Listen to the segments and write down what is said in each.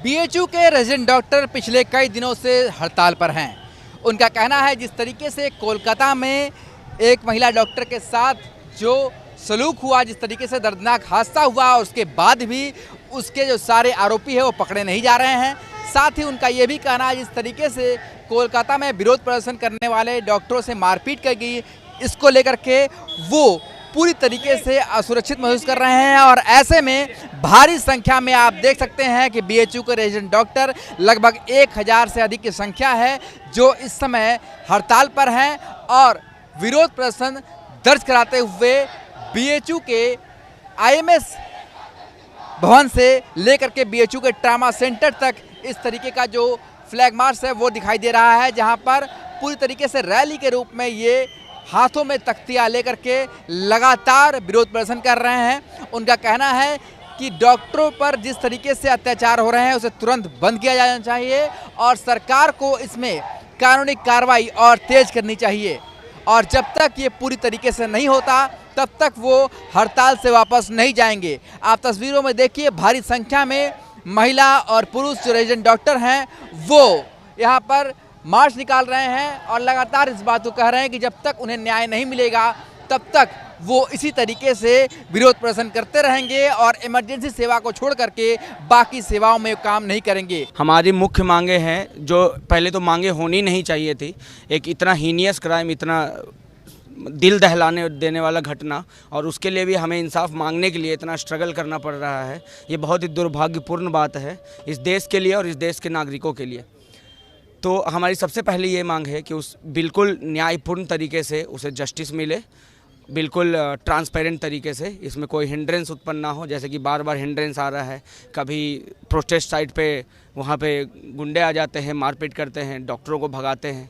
BHU के resident doctor पिछले कई दिनों से हड़ताल पर हैं। उनका कहना है जिस तरीके से कोलकाता में एक महिला डॉक्टर के साथ जो सलूक हुआ, जिस तरीके से दर्दनाक हादसा हुआ, और उसके बाद भी उसके जो सारे आरोपी हैं वो पकड़े नहीं जा रहे हैं। साथ ही उनका ये भी कहना है जिस तरीके से कोलकाता में विरोध प्रदर्शन करने वाले डॉक्टरों से मारपीट कर गई, इसको लेकर के वो पूरी तरीके से असुरक्षित महसूस कर रहे हैं। और ऐसे में भारी संख्या में आप देख सकते हैं कि बीएचयू के रेजिडेंट डॉक्टर लगभग 1000 से अधिक की संख्या है जो इस समय हड़ताल पर हैं और विरोध प्रदर्शन दर्ज कराते हुए बीएचयू के आईएमएस भवन से लेकर के बीएचयू के ट्रामा सेंटर तक इस तरीके का जो फ्लैग मार्च है वो दिखाई दे रहा है, जहां पर पूरी तरीके से रैली के रूप में ये हाथों में तख्तियां लेकर के लगातार विरोध प्रदर्शन कर रहे हैं। उनका कहना है कि डॉक्टरों पर जिस तरीके से अत्याचार हो रहे हैं उसे तुरंत बंद किया जाना चाहिए और सरकार को इसमें कानूनी कार्रवाई और तेज करनी चाहिए। और जब तक ये पूरी तरीके से नहीं होता तब तक वो हड़ताल से वापस नहीं जाएंगे। आप तस्वीरों में देखिए, भारी संख्या में महिला और पुरुष जो रेजिडेंट डॉक्टर हैं वो यहाँ पर मार्च निकाल रहे हैं और लगातार इस बात को कह रहे हैं कि जब तक उन्हें न्याय नहीं मिलेगा तब तक वो इसी तरीके से विरोध प्रदर्शन करते रहेंगे और इमरजेंसी सेवा को छोड़ करके बाकी सेवाओं में काम नहीं करेंगे। हमारी मुख्य मांगे हैं जो पहले तो मांगे होनी नहीं चाहिए थी। एक इतना हीनियस क्राइम, इतना दिल दहलाने देने वाला घटना, और उसके लिए भी हमें इंसाफ मांगने के लिए इतना स्ट्रगल करना पड़ रहा है। ये बहुत ही दुर्भाग्यपूर्ण बात है इस देश के लिए और इस देश के नागरिकों के लिए। तो हमारी सबसे पहले ये मांग है कि उस बिल्कुल न्यायपूर्ण तरीके से उसे जस्टिस मिले, बिल्कुल ट्रांसपेरेंट तरीके से, इसमें कोई हिंड्रेंस उत्पन्न ना हो। जैसे कि बार बार हिंड्रेंस आ रहा है, कभी प्रोटेस्ट साइट पे वहाँ पे गुंडे आ जाते हैं, मारपीट करते हैं, डॉक्टरों को भगाते हैं,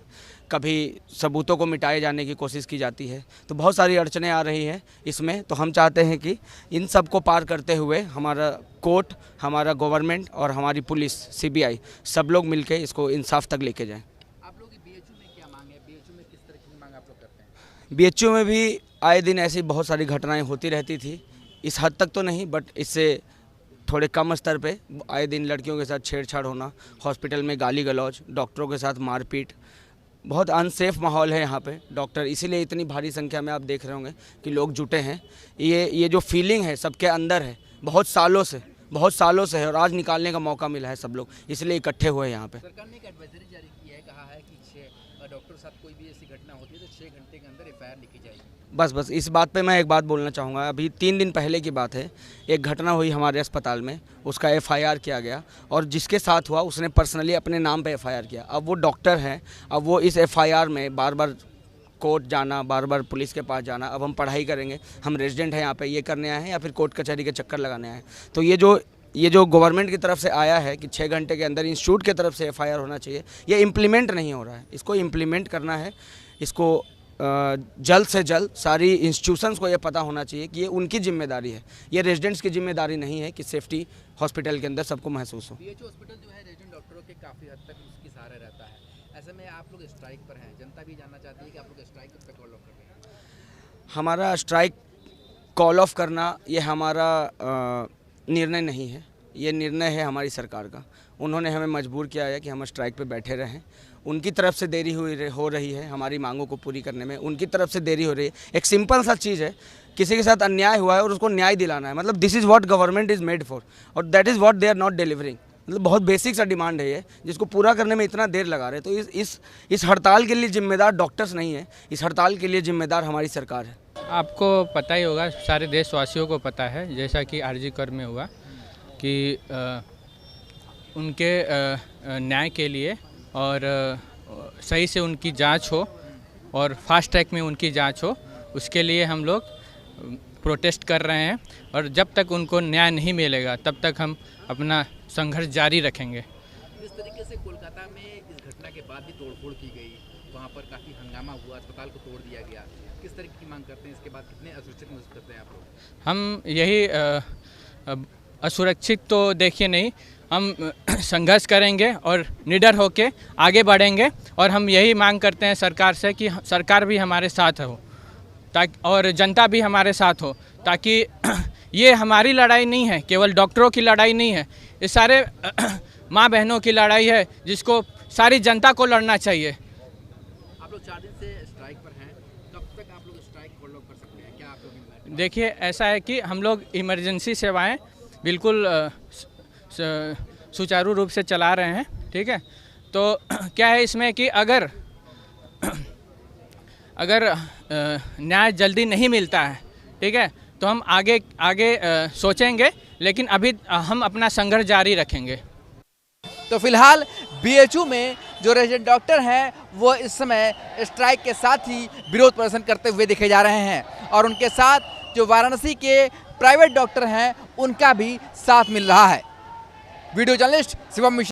कभी सबूतों को मिटाए जाने की कोशिश की जाती है। तो बहुत सारी अड़चनें आ रही हैं इसमें। तो हम चाहते हैं कि इन सब को पार करते हुए हमारा कोर्ट, हमारा गवर्नमेंट और हमारी पुलिस, सीबीआई, सब लोग मिलकर इसको इंसाफ तक लेके जाएं। आप लोग बीएचयू में क्या मांग है? बीएचयू में किस तरह की मांग आप लोग करते हैं? बीएचयू में भी आए दिन ऐसी बहुत सारी घटनाएं होती रहती थी। इस हद तक तो नहीं, बट इससे थोड़े कम स्तर पे आए दिन लड़कियों के साथ छेड़छाड़ होना, हॉस्पिटल में गाली गलौज, डॉक्टरों के साथ मारपीट, बहुत अनसेफ माहौल है यहाँ पे डॉक्टर। इसीलिए इतनी भारी संख्या में आप देख रहे होंगे कि लोग जुटे हैं। ये जो फीलिंग है सबके अंदर है, बहुत सालों से है, और आज निकालने का मौका मिला है सब लोग, इसलिए इकट्ठे हुए हैं यहाँ पे। सरकार ने एक एडवाइजरी जारी की है, कहा है कि डॉक्टर के साथ कोई भी ऐसी घटना होती है तो 6 घंटे के अंदर एफआईआर लिखी जाएगी। बस इस बात पे मैं एक बात बोलना चाहूँगा। अभी 3 दिन पहले की बात है, एक घटना हुई हमारे अस्पताल में, उसका एफआईआर किया गया और जिसके साथ हुआ उसने पर्सनली अपने नाम पे एफआईआर किया। अब वो डॉक्टर हैं, अब वो इस एफआईआर में बार बार कोर्ट जाना, बार बार पुलिस के पास जाना। अब हम पढ़ाई करेंगे, हम रेजिडेंट हैं यहाँ पे, ये करने आए हैं या फिर कोर्ट कचहरी के चक्कर लगाने आए हैं? तो ये जो गवर्नमेंट की तरफ से आया है कि 6 घंटे के अंदर इंस्टीट्यूट की तरफ से एफआईआर होना चाहिए, ये इम्प्लीमेंट नहीं हो रहा है। इसको इम्प्लीमेंट करना है, इसको जल्द से जल्द सारी इंस्टीट्यूशंस को ये पता होना चाहिए कि ये उनकी जिम्मेदारी है, ये रेजिडेंट्स की जिम्मेदारी नहीं है कि सेफ्टी हॉस्पिटल के अंदर सबको महसूस हो। बीएचयू हॉस्पिटल जो है रेजिडेंट डॉक्टरों के काफ़ी हद तक उसकी सहारा रहता है। ऐसे में आप लोग स्ट्राइक पर हैं, जनता भी जानना चाहती है कि आप लोग स्ट्राइक कब तक कॉल ऑफ कर रहे हैं? हमारा स्ट्राइक कॉल ऑफ करना ये हमारा निर्णय नहीं है, ये निर्णय है हमारी सरकार का। उन्होंने हमें मजबूर किया है कि हम स्ट्राइक पे बैठे रहें। उनकी तरफ से देरी हो रही है हमारी मांगों को पूरी करने में, उनकी तरफ से देरी हो रही है। एक सिंपल सा चीज़ है, किसी के साथ अन्याय हुआ है और उसको न्याय दिलाना है, मतलब this is what government is made for, और that is what they are not delivering. मतलब बहुत बेसिक सा डिमांड है ये, जिसको पूरा करने में इतना देर लगा रहे। तो इस हड़ताल के लिए जिम्मेदार डॉक्टर्स नहीं है, इस हड़ताल के लिए जिम्मेदार हमारी सरकार है। आपको पता ही होगा, सारे देशवासियों को पता है, जैसा कि आरजी कर में हुआ कि उनके न्याय के लिए और सही से उनकी जांच हो और फास्ट ट्रैक में उनकी जांच हो, उसके लिए हम लोग प्रोटेस्ट कर रहे हैं। और जब तक उनको न्याय नहीं मिलेगा तब तक हम अपना संघर्ष जारी रखेंगे। जिस तरीके से कोलकाता में इस घटना के बाद भी तोड़फोड़ की गई, वहाँ पर काफ़ी हंगामा हुआ, अस्पताल को तोड़ दिया गया, किस तरीके की मांग करते हैं? इसके बाद कितने असुरक्षित महसूस करते हैं आप लोग? हम यही असुरक्षित तो देखिए नहीं, हम संघर्ष करेंगे और निडर होके आगे बढ़ेंगे। और हम यही मांग करते हैं सरकार से कि सरकार भी हमारे साथ हो, ताकि और जनता भी हमारे साथ हो, ताकि ये हमारी लड़ाई नहीं है, केवल डॉक्टरों की लड़ाई नहीं है, ये सारे माँ बहनों की लड़ाई है जिसको सारी जनता को लड़ना चाहिए। आप लोग 4 दिन से स्ट्राइक पर हैं, कब तक आप लोग स्ट्राइक फॉलो कर सकते हैं, क्या आप लोग? देखिए ऐसा है कि हम लोग इमरजेंसी सेवाएं बिल्कुल सुचारू रूप से चला रहे हैं, ठीक है। तो क्या है इसमें कि अगर न्याय जल्दी नहीं मिलता है, ठीक है, तो हम आगे सोचेंगे, लेकिन अभी हम अपना संघर्ष जारी रखेंगे। तो फिलहाल बीएचयू में जो रेजिडेंट डॉक्टर हैं वो इस समय स्ट्राइक के साथ ही विरोध प्रदर्शन करते हुए देखे जा रहे हैं और उनके साथ जो वाराणसी के प्राइवेट डॉक्टर हैं उनका भी साथ मिल रहा है। Video journalist Shivam Mishra.